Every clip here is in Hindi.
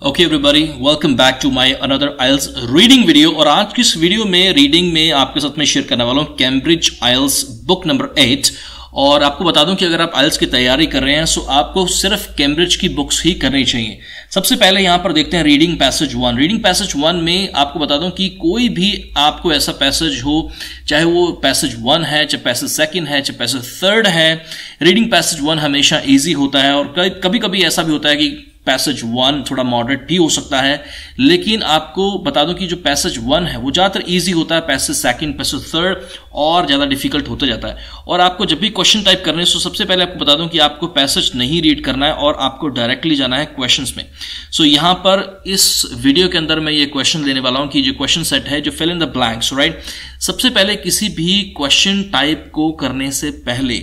Okay everybody, welcome back to my another IELTS reading video. और आज की इस वीडियो में रीडिंग में आपके साथ में शेयर करने वाला हूं कैम्ब्रिज आइल्स बुक नंबर 8। और आपको बता दूं कि अगर आप आइल्स की तैयारी कर रहे हैं तो आपको सिर्फ कैम्ब्रिज की बुक्स ही करनी चाहिए। सबसे पहले यहां पर देखते हैं रीडिंग पैसेज 1। रीडिंग पैसेज 1 में आपको बता दूं कि कोई भी आपको ऐसा पैसेज हो, चाहे वो पैसेज 1 है, चाहे पैसेज 2 है, चाहे पैसेज 3 है, रीडिंग पैसेज 1 हमेशा ईजी होता है। और कभी कभी ऐसा भी होता है कि पैसेज 1 थोड़ा मॉडरेट भी हो सकता है, लेकिन आपको बता दूं कि जो पैसेज 1 है वो ज्यादातर इजी होता है। पैसेज 2, पैसेज 3 और ज्यादा डिफिकल्ट होता जाता है। और आपको जब भी क्वेश्चन टाइप करने हैं तो सबसे पहले आपको बता दूं कि आपको पैसेज नहीं रीड करना है और आपको डायरेक्टली जाना है क्वेश्चंस में। सो यहां पर इस वीडियो के अंदर मैं ये क्वेश्चन लेने वाला हूं कि जो क्वेश्चन सेट है, जो fill in the blanks, right. सबसे पहले किसी भी क्वेश्चन टाइप को करने से पहले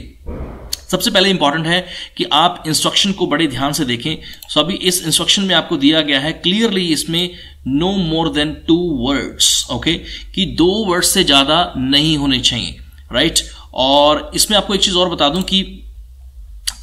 सबसे पहले इंपॉर्टेंट है कि आप इंस्ट्रक्शन को बड़े ध्यान से देखें। सो अभी इस इंस्ट्रक्शन में आपको दिया गया है क्लियरली, इसमें no more than 2 words, okay, कि 2 वर्ड्स से ज्यादा नहीं होने चाहिए, राइट। और इसमें आपको एक चीज और बता दूं कि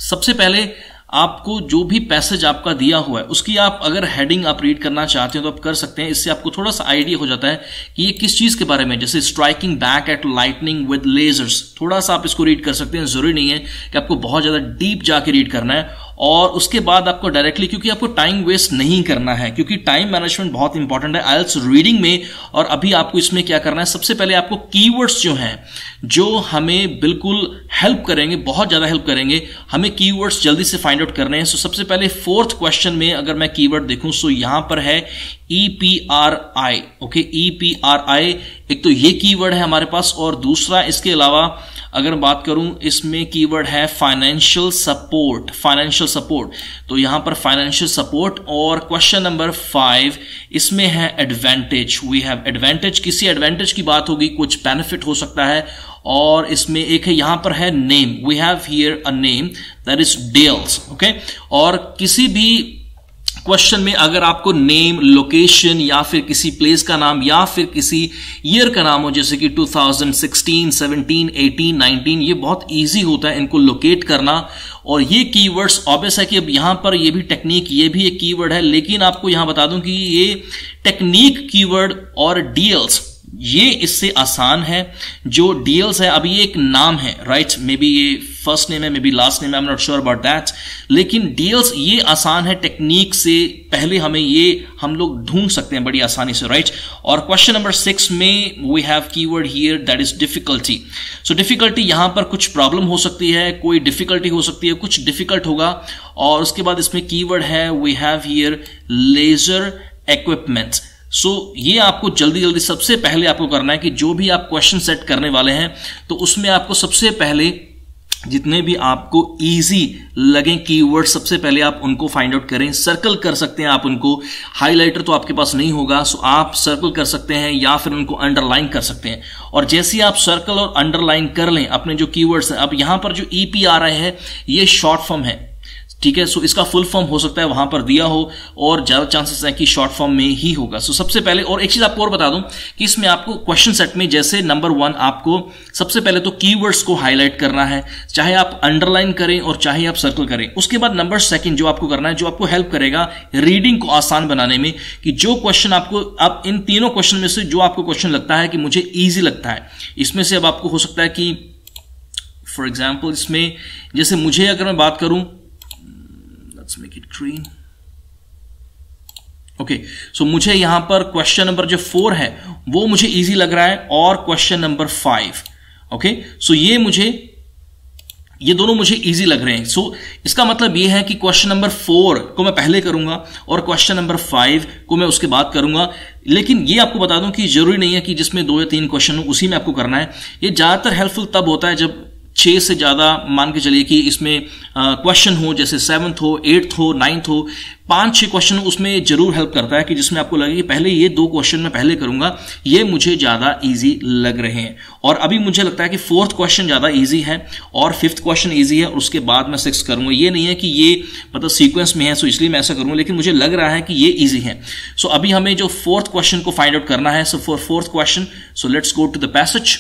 सबसे पहले आपको जो भी पैसेज आपका दिया हुआ है उसकी आप अगर हेडिंग आप रीड करना चाहते हैं तो आप कर सकते हैं। इससे आपको थोड़ा सा आइडिया हो जाता है कि ये किस चीज के बारे में, जैसे striking back at lightning with lasers, थोड़ा सा आप इसको रीड कर सकते हैं। जरूरी नहीं है कि आपको बहुत ज्यादा डीप जाके रीड करना है। और उसके बाद आपको डायरेक्टली, क्योंकि आपको टाइम वेस्ट नहीं करना है, क्योंकि टाइम मैनेजमेंट बहुत इंपॉर्टेंट है आइल्स रीडिंग में। और अभी आपको इसमें क्या करना है, सबसे पहले आपको कीवर्ड्स जो हैं, जो हमें बिल्कुल हेल्प करेंगे, बहुत ज्यादा हेल्प करेंगे, हमें कीवर्ड्स जल्दी से फाइंड आउट करने हैं। सो सबसे पहले 4th क्वेश्चन में अगर मैं कीवर्ड देखूं सो यहां पर है EPRI, ओके, EPRI। एक तो ये कीवर्ड है हमारे पास, और दूसरा इसके अलावा अगर बात करूं इसमें कीवर्ड है फाइनेंशियल सपोर्ट, फाइनेंशियल सपोर्ट। तो यहां पर फाइनेंशियल सपोर्ट। और क्वेश्चन नंबर 5 इसमें है एडवांटेज। वी हैव एडवांटेज, किसी एडवांटेज की बात होगी, कुछ बेनिफिट हो सकता है। और इसमें एक है, यहां पर है name. We have here a name that is Diels, okay. और किसी भी क्वेश्चन में अगर आपको नेम, लोकेशन या फिर किसी प्लेस का नाम या फिर किसी ईयर का नाम हो, जैसे कि 2016, 17, 18, 19, ये बहुत इजी होता है इनको लोकेट करना। और ये कीवर्ड्स ऑब्वियस है कि अब यहां पर ये भी टेक्निक, ये भी एक कीवर्ड है, लेकिन आपको यहां बता दूं कि ये टेक्निक कीवर्ड और डीएल्स ये इससे आसान है। जो डीएल्स है, अभी ये एक नाम है, राइट, मे बी ये फर्स्ट नेम है, मे बी लास्ट नेम है, I am not sure about that, लेकिन डीएल्स ये आसान है। टेक्निक से पहले हमें ये हम लोग ढूंढ सकते हैं बड़ी आसानी से, राइट। और क्वेश्चन नंबर 6 में we have keyword here that is difficulty. So difficulty, यहां पर कुछ प्रॉब्लम हो सकती है, कोई डिफिकल्टी हो सकती है, कुछ डिफिकल्ट होगा। और उसके बाद इसमें कीवर्ड है we have here laser equipment. So ये आपको जल्दी जल्दी सबसे पहले आपको करना है कि जो भी आप क्वेश्चन सेट करने वाले हैं तो उसमें आपको सबसे पहले जितने भी आपको इजी लगे कीवर्ड, सबसे पहले आप उनको फाइंड आउट करें। सर्कल कर सकते हैं आप उनको, हाइलाइटर तो आपके पास नहीं होगा, सो आप सर्कल कर सकते हैं या फिर उनको अंडरलाइन कर सकते हैं। और जैसे ही आप सर्कल और अंडरलाइन कर लें अपने जो कीवर्ड्स हैं, अब यहां पर जो EPRI है ये शॉर्ट फॉर्म है, ठीक है। सो इसका फुल फॉर्म हो सकता है वहां पर दिया हो, और ज्यादा चांसेस है कि शॉर्ट फॉर्म में ही होगा। सो सबसे पहले, और एक चीज आपको और बता दूं कि इसमें आपको क्वेश्चन सेट में जैसे नंबर 1 आपको सबसे पहले तो कीवर्ड्स को हाईलाइट करना है, चाहे आप अंडरलाइन करें और चाहे आप सर्कल करें। उसके बाद नंबर 2 जो आपको करना है, जो आपको हेल्प करेगा रीडिंग को आसान बनाने में, कि जो क्वेश्चन आपको, अब इन तीनों क्वेश्चन में से जो आपको क्वेश्चन लगता है कि मुझे ईजी लगता है, इसमें से अब आपको हो सकता है कि फॉर एग्जाम्पल इसमें जैसे मुझे अगर मैं बात करूं, let's make it green, okay. So मुझे यहां पर क्वेश्चन नंबर जो 4 है वो मुझे इजी लग रहा है, और क्वेश्चन नंबर 5, ओके। सो ये दोनों मुझे इजी लग रहे हैं। सो इसका मतलब ये है कि क्वेश्चन नंबर 4 को मैं पहले करूंगा और क्वेश्चन नंबर 5 को मैं उसके बाद करूंगा। लेकिन ये आपको बता दूं कि जरूरी नहीं है कि जिसमें 2 या 3 क्वेश्चन हो उसी में आपको करना है। ये ज्यादातर हेल्पफुल तब होता है जब 6 से ज्यादा, मान के चलिए कि इसमें क्वेश्चन हो, जैसे 7th हो, 8th हो, 9th हो, 5-6 क्वेश्चन, उसमें जरूर हेल्प करता है कि जिसमें आपको लगे कि पहले ये 2 क्वेश्चन मैं पहले करूंगा, ये मुझे ज्यादा इजी लग रहे हैं। और अभी मुझे लगता है कि 4th क्वेश्चन ज्यादा इजी है और 5th क्वेश्चन इजी है, और उसके बाद मैं 6th करूंगा। ये नहीं है कि ये मतलब सीक्वेंस में है सो इसलिए मैं ऐसा करूंगा, लेकिन मुझे लग रहा है कि ये इजी है। सो अभी हमें जो 4th क्वेश्चन को फाइंड आउट करना है, so for 4th question, so let's go to the passage,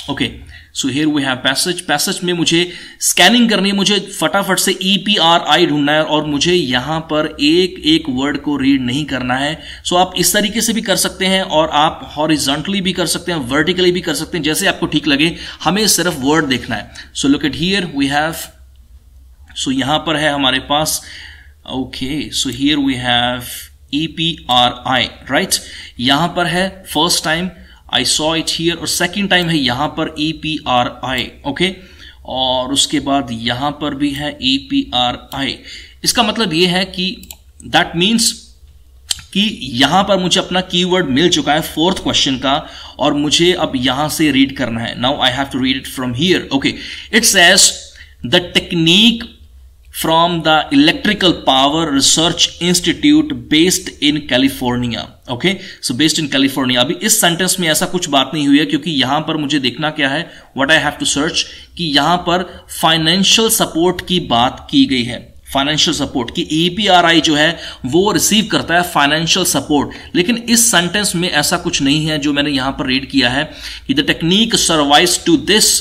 okay. So here we have passage. Passage में मुझे स्कैनिंग करनी है, मुझे फटाफट से EPRI ढूंढना है और मुझे यहां पर एक एक वर्ड को रीड नहीं करना है। सो आप इस तरीके से भी कर सकते हैं और आप हॉरिजॉन्टली भी कर सकते हैं, वर्टिकली भी कर सकते हैं, जैसे आपको ठीक लगे। हमें सिर्फ वर्ड देखना है। So look at here we have, so यहां पर है हमारे पास, okay, so here we have EPRI, right. यहां पर है first time I saw it here और सेकेंड टाइम है यहां पर EPRI, ओके। और उसके बाद यहां पर भी है EPRI। इसका मतलब यह है कि दैट मीन्स कि यहां पर मुझे अपना कीवर्ड मिल चुका है फोर्थ क्वेश्चन का और मुझे अब यहां से रीड करना है। Now I have to read it from here, okay. It says the technique from the Electrical Power Research Institute based in California, okay, so based in California। अभी इस सेंटेंस में ऐसा कुछ बात नहीं हुई है क्योंकि यहां पर मुझे देखना क्या है, what I have to search, कि यहां पर फाइनेंशियल सपोर्ट की बात की गई है। फाइनेंशियल सपोर्ट की EPRI जो है वो रिसीव करता है फाइनेंशियल सपोर्ट, लेकिन इस सेंटेंस में ऐसा कुछ नहीं है जो मैंने यहां पर रीड किया है कि the technique survives to this,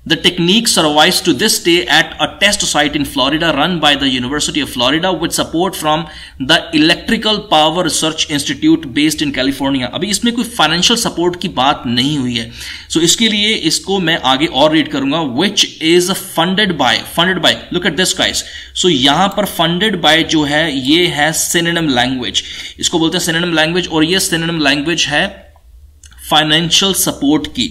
The technique survives to this day at a test site in Florida run by the University of Florida with support from the Electrical Power Research Institute based in California। अभी इसमें कोई फाइनेंशियल सपोर्ट की बात नहीं हुई है। सो इसके लिए इसको मैं आगे और रीड करूंगा, which is funded by, look at this guys। सो यहां पर funded by जो है ये है synonym language, इसको बोलते हैं synonym language, और ये synonym language है फाइनेंशियल सपोर्ट की,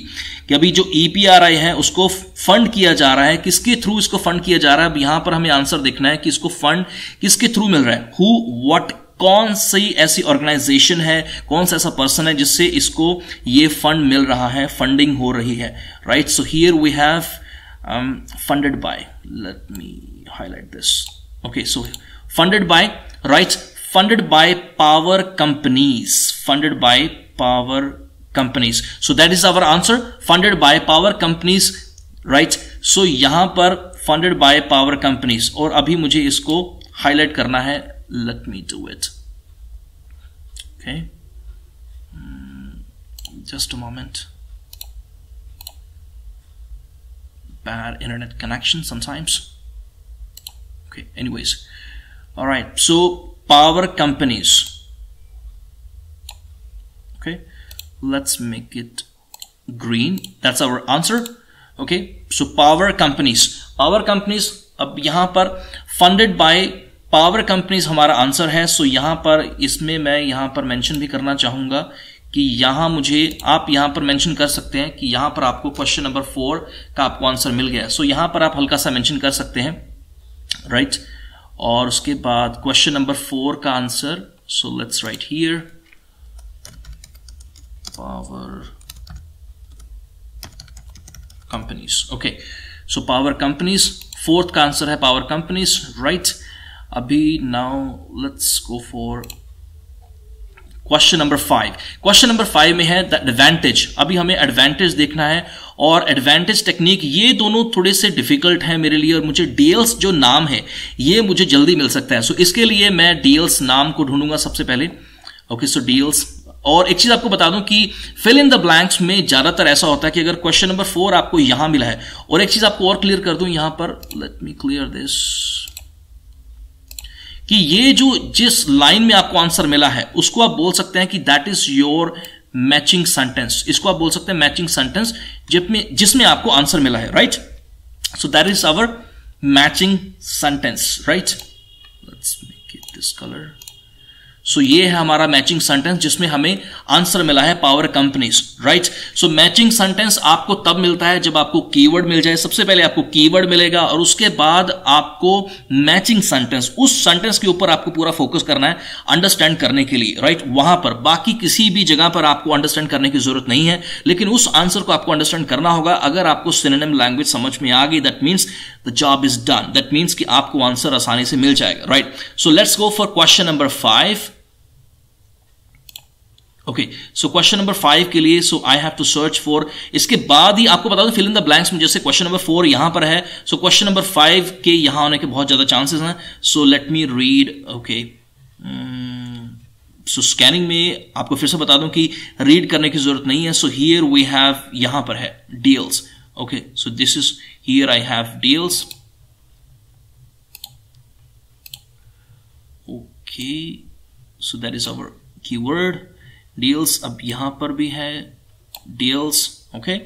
कि अभी जो EPRI है उसको फंड किया जा रहा है, किसके थ्रू इसको फंड किया जा रहा है। अब यहां पर हमें आंसर देखना है कि इसको फंड किसके थ्रू मिल रहा है, हु, व्हाट, कौन सी ऐसी ऑर्गेनाइजेशन है, कौन सा ऐसा पर्सन है जिससे इसको ये फंड मिल रहा है, फंडिंग हो रही है, right. So here we have funded by, let me highlight this, okay. So funded by, right, funded by power companies, funded by power companies, so that is our answer, funded by power companies, right। so यहां पर funded by power companies, और अभी मुझे इसको हाईलाइट करना है, let me do it, okay, just a moment, bad internet connection sometimes, okay, anyways, all right, so power companies, okay, let's make it green, that's our answer, okay। so power companies, अब यहां पर funded by power companies हमारा आंसर है। सो यहां पर इसमें मैं यहां पर मेंशन भी करना चाहूंगा कि यहां मुझे, आप यहां पर मेंशन कर सकते हैं कि यहां पर आपको क्वेश्चन नंबर 4 का आपको आंसर मिल गया। सो यहां पर आप हल्का सा मेंशन कर सकते हैं, राइट। और उसके बाद क्वेश्चन नंबर 4 का answer, so let's write here power companies, okay, so power companies, fourth का आंसर है power companies, right। अभी now let's go for question number 5। Question number 5 में है द एडवांटेज। अभी हमें एडवांटेज देखना है और एडवांटेज टेक्निक, ये दोनों थोड़े से डिफिकल्ट है मेरे लिए, और मुझे डीएल्स जो नाम है ये मुझे जल्दी मिल सकता है। सो इसके लिए मैं डीएल्स नाम को ढूंढूंगा सबसे पहले, ओके। सो डीएल्स, और एक चीज आपको बता दूं कि फिल इन द ब्लैंक्स में ज्यादातर ऐसा होता है कि अगर क्वेश्चन नंबर 4 आपको यहां मिला है, और एक चीज आपको और क्लियर कर दूं यहां पर, लेट मी क्लियर दिस, कि ये जो जिस लाइन में आपको आंसर मिला है उसको आप बोल सकते हैं कि that is your matching sentence. इसको आप बोल सकते हैं मैचिंग सेंटेंस जिसमें आपको आंसर मिला है, right. So that is our matching sentence, right. Let's make it this colour. So ये है हमारा मैचिंग सेंटेंस जिसमें हमें आंसर मिला है पावर कंपनीज, राइट। सो मैचिंग सेंटेंस आपको तब मिलता है जब आपको कीवर्ड मिल जाए। सबसे पहले आपको कीवर्ड मिलेगा और उसके बाद आपको मैचिंग सेंटेंस, उस सेंटेंस के ऊपर आपको पूरा फोकस करना है अंडरस्टैंड करने के लिए, राइट। वहां पर बाकी किसी भी जगह पर आपको अंडरस्टैंड करने की जरूरत नहीं है, लेकिन उस आंसर को आपको अंडरस्टैंड करना होगा। अगर आपको सिनोनिम लैंग्वेज समझ में आ गई, that means the job is done, that means कि आपको आंसर आसानी से मिल जाएगा, right. So let's go for question number 5। Okay, so question number 5 के लिए so I have to search for, इसके बाद ही आपको बता दो फिल इन द ब्लैंक्स में, जैसे क्वेश्चन नंबर 4 यहां पर है, सो क्वेश्चन नंबर 5 के यहां होने के बहुत ज्यादा चांसेस हैं। So let me read, okay, so scanning में आपको फिर से बता दूं कि रीड करने की जरूरत नहीं है. सो हियर वी हैव, यहां पर है Diels. Okay, so this is, here I have Diels. Okay, so that is our keyword Diels. अब यहां पर भी है Diels. Okay,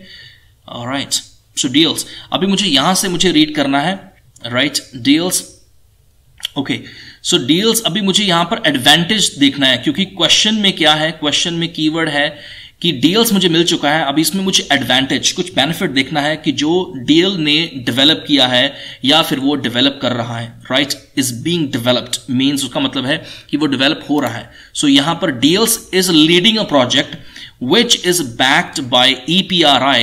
alright, so Diels. अभी मुझे यहां से मुझे रीड करना है, right, Diels. Okay, so Diels. अभी मुझे यहां पर एडवांटेज देखना है, क्योंकि क्वेश्चन में क्या है, क्वेश्चन में कीवर्ड है कि डील्स मुझे मिल चुका है. अभी इसमें मुझे एडवांटेज, कुछ बेनिफिट देखना है कि जो डील ने डेवलप किया है या फिर वो डेवलप कर रहा है, right, is being developed, means उसका मतलब है कि वो डेवलप हो रहा है. सो यहां पर deals is leading a project which is backed by EPRI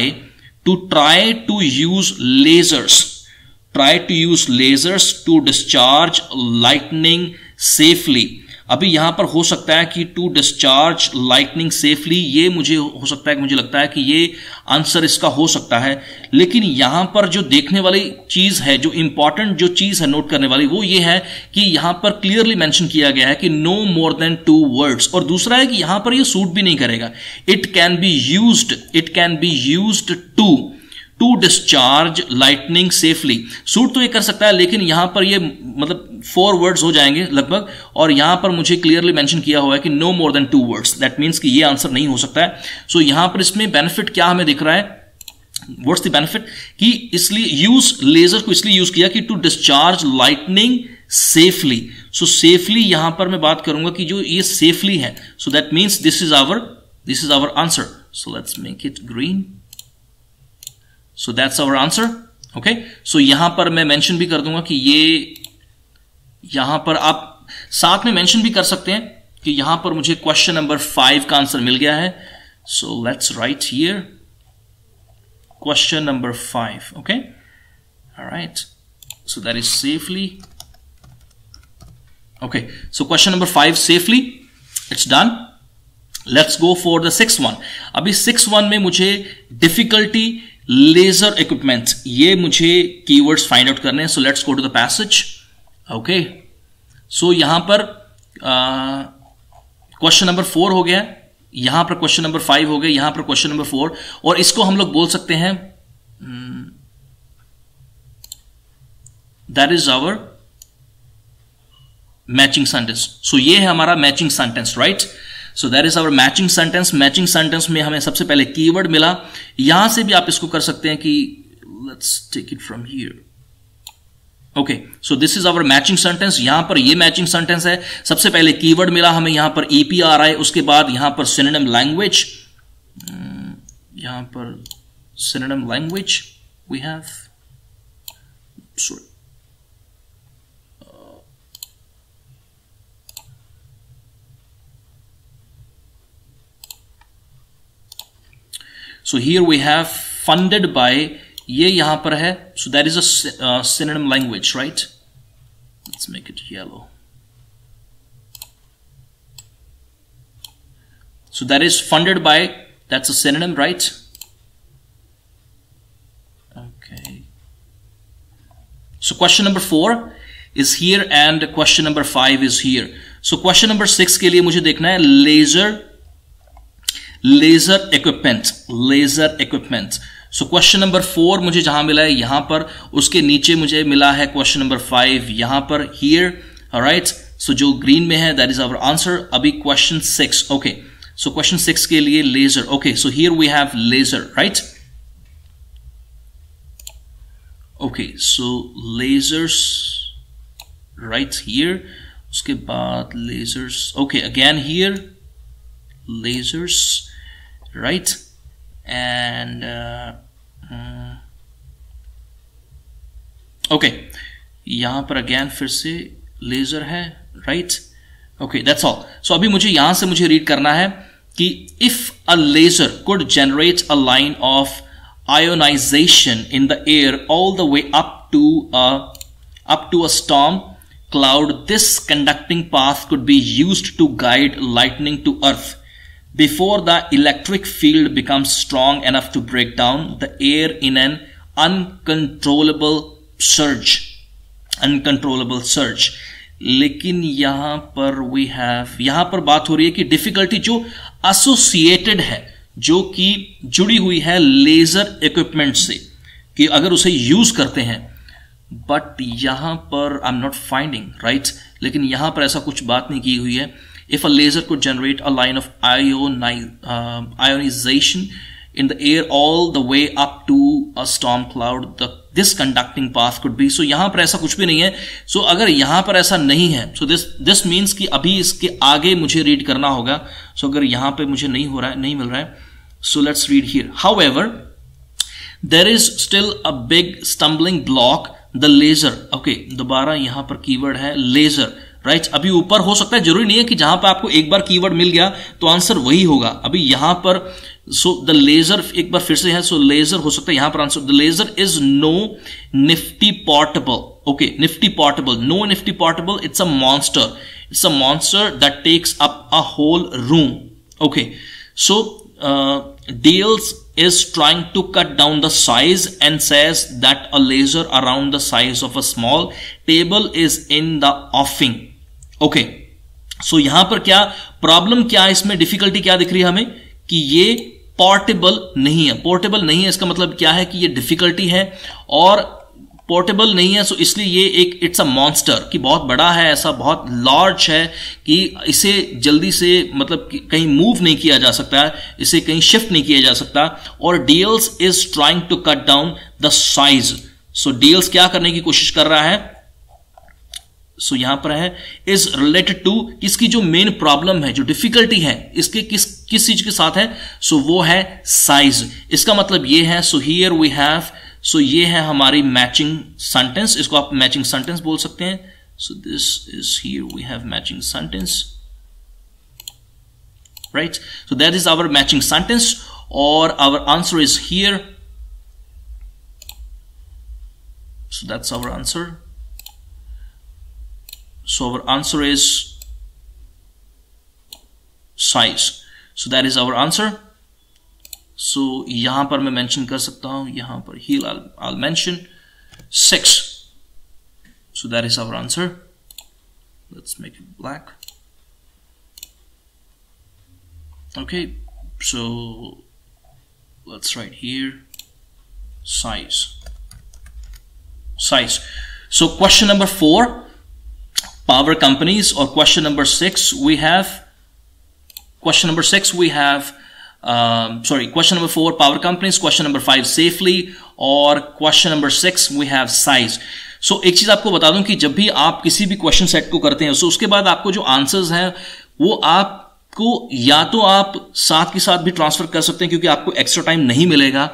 to try to use lasers to discharge lightning safely. अभी यहां पर हो सकता है कि टू डिस्चार्ज लाइटनिंग सेफली, ये मुझे हो सकता है कि मुझे लगता है कि ये आंसर इसका हो सकता है. लेकिन यहां पर जो देखने वाली चीज है, जो इंपॉर्टेंट जो चीज है नोट करने वाली, वो ये है कि यहां पर क्लियरली मेंशन किया गया है कि नो मोर देन 2 वर्ड्स. और दूसरा है कि यहां पर ये सूट भी नहीं करेगा. It can be used to discharge lightning safely. Suit तो ये कर सकता है, लेकिन यहां पर ये मतलब 4 वर्ड्स हो जाएंगे लगभग, और यहां पर मुझे क्लियरली मेंशन किया हुआ है कि no more than 2 words. That means कि ये आंसर नहीं हो सकता है. सो यहां पर इसमें बेनिफिट क्या हमें दिख रहा है, व्हाट्स द बेनिफिट, कि इसलिए यूज लेजर को इसलिए यूज किया कि to discharge lightning safely. So safely यहां पर मैं बात करूंगा कि जो ये सेफली है, so that means this is our answer. So let's make it green. So that's our answer. Okay, so यहां पर मैं मेंशन भी कर दूंगा कि ये, यहां पर आप साथ में मेंशन भी कर सकते हैं कि यहां पर मुझे क्वेश्चन नंबर 5 का आंसर मिल गया है. So let's write here question number 5. Okay, all right, so that is safely. Okay, so question number 5 safely, it's done. Let's go for the 6th one. अभी 6th one में मुझे डिफिकल्टी लेजर इक्विपमेंट, ये मुझे कीवर्ड्स फाइंड आउट करने हैं. So let's go to the passage. Okay, so यहां पर क्वेश्चन नंबर 4 हो गया, यहां पर क्वेश्चन नंबर 5 हो गया, यहां पर क्वेश्चन नंबर 4, और इसको हम लोग बोल सकते हैं that is our matching sentence. So ये है हमारा matching sentence, right. So that is our matching sentence. Matching sentence में हमें सबसे पहले कीवर्ड मिला. यहां से भी आप इसको कर सकते हैं कि let's take it from here. Okay, so this is our matching sentence. यहां पर ये मैचिंग सेंटेंस है. सबसे पहले कीवर्ड मिला हमें यहां पर EPRI, उसके बाद यहां पर सिनोनिम लैंग्वेज, यहां पर synonym language we have, sorry, so here we have funded by, ये यहां पर है. so that is a synonym language, right. Let's make it yellow. So that is funded by, that's a synonym, right. Okay, so question number 4 is here and question number 5 is here. So question number 6 के लिए मुझे देखना है laser equipment. So question number 4 मुझे जहां मिला है यहां पर, उसके नीचे मुझे मिला है क्वेश्चन नंबर 5 यहां पर, हियर, ऑलराइट. सो जो ग्रीन में है दैट इज आवर आंसर. अभी क्वेश्चन 6. ओके, सो क्वेश्चन 6 के लिए laser. Okay, so here we have laser, right. Okay, so lasers right here, उसके बाद lasers. Okay, again here lasers, right, and okay, यहां पर अगेन फिर से लेजर है, right. Okay, that's all. So अभी मुझे यहां से मुझे रीड करना है कि if a laser could generate a line of ionization in the air all the way up to a storm cloud, this conducting path could be used to guide lightning to earth before the electric field becomes strong enough to break down the air in an uncontrollable surge. लेकिन यहां पर यहां पर बात हो रही है कि डिफिकल्टी जो एसोसिएटेड है, जो कि जुड़ी हुई है लेजर इक्विपमेंट से, कि अगर उसे यूज करते हैं, बट यहां पर I am not finding right, लेकिन यहां पर ऐसा कुछ बात नहीं की हुई है. If a laser could generate a line of ionization in the air all the way up to a storm cloud, this conducting path could be. So यहां पर ऐसा कुछ भी नहीं है. So अगर यहां पर ऐसा नहीं है, so this means कि अभी इसके आगे मुझे रीड करना होगा. So अगर यहां पे मुझे नहीं मिल रहा है, so let's read here. However, there is still a big stumbling block, the laser. Okay, दोबारा यहां पर कीवर्ड है laser. राइट, अभी ऊपर हो सकता है, जरूरी नहीं है कि जहां पर आपको एक बार कीवर्ड मिल गया तो आंसर वही होगा. अभी यहां पर सो द लेजर एक बार फिर से है, सो लेजर हो सकता है यहां पर answer. The laser is no nifty portable. Okay, nifty portable, no nifty portable, it's a monster. It's a monster that takes up a whole room. Okay, so Deals is trying to cut down the size and says that a laser around the size of a small table is in the offing. Okay, so यहां पर क्या प्रॉब्लम, क्या इसमें डिफिकल्टी क्या दिख रही है हमें, कि ये पोर्टेबल नहीं है. पोर्टेबल नहीं है, इसका मतलब क्या है कि ये डिफिकल्टी है, और पोर्टेबल नहीं है, सो इसलिए ये एक इट्स अ मॉन्स्टर, कि बहुत बड़ा है, ऐसा बहुत लार्ज है कि इसे जल्दी से मतलब कहीं मूव नहीं किया जा सकता है, इसे कहीं शिफ्ट नहीं किया जा सकता. और Diels is trying to cut down the size. So Diels क्या करने की कोशिश कर रहा है, सो यहां पर है इज रिलेटेड टू, इसकी जो मेन प्रॉब्लम है, जो डिफिकल्टी है, इसके किस चीज के साथ है, सो वो है साइज. इसका मतलब ये है, सो हियर वी हैव, सो ये है हमारी मैचिंग सेंटेंस, इसको आप मैचिंग सेंटेंस बोल सकते हैं. So this is here we have matching sentence, right. So that is our matching sentence, और our answer is here. So that's our answer. So our answer is size. So that is our answer. So यहां पर मैं मेंशन कर सकता हूं, यहां पर here I'll mention 6. So that is our answer. Let's make it black. Okay, so let's write here size. So question number 4. Power companies, or question number 6 we have question number 4 power companies, question number 5 safely, और question number 6 we have size. So एक चीज आपको बता दूं कि जब भी आप किसी भी क्वेश्चन सेट को करते हैं, so उसके बाद आपको जो आंसर्स हैं वो आपको या तो आप साथ के साथ भी ट्रांसफर कर सकते हैं, क्योंकि आपको एक्स्ट्रा टाइम नहीं मिलेगा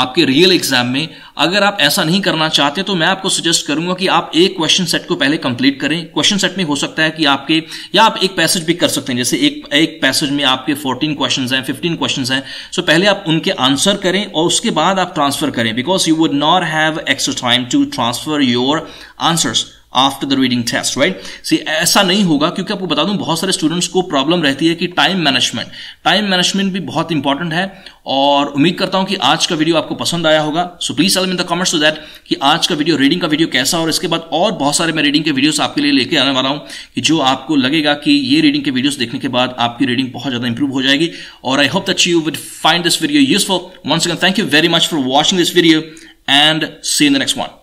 आपके रियल एग्जाम में. अगर आप ऐसा नहीं करना चाहते तो मैं आपको सजेस्ट करूंगा कि आप एक क्वेश्चन सेट को पहले कंप्लीट करें. क्वेश्चन सेट में हो सकता है कि आपके, या आप एक पैसेज भी कर सकते हैं, जैसे एक पैसेज में आपके 14 क्वेश्चंस हैं, 15 क्वेश्चंस हैं. सो पहले आप उनके आंसर करें और उसके बाद आप ट्रांसफर करें, because you would not have extra time to transfer your answers after the reading test, right. See ऐसा नहीं होगा, क्योंकि आपको बता दूं बहुत सारे स्टूडेंट्स को प्रॉब्लम रहती है कि टाइम मैनेजमेंट भी बहुत इंपॉर्टेंट है. और उम्मीद करता हूं कि आज का वीडियो आपको पसंद आया होगा. So please tell me in the comments so that कि आज का वीडियो, रीडिंग का वीडियो कैसा, और इसके बाद और बहुत सारे मैं रीडिंग के वीडियोस आपके लिए लेके आने वाला हूं, कि जो आपको लगेगा कि ये रीडिंग के वीडियोस देखने के बाद आपकी रीडिंग बहुत ज्यादा इंप्रूव हो जाएगी. और I hope that you would find this video useful. Once again thank you very much for watching this video, and see in the next one.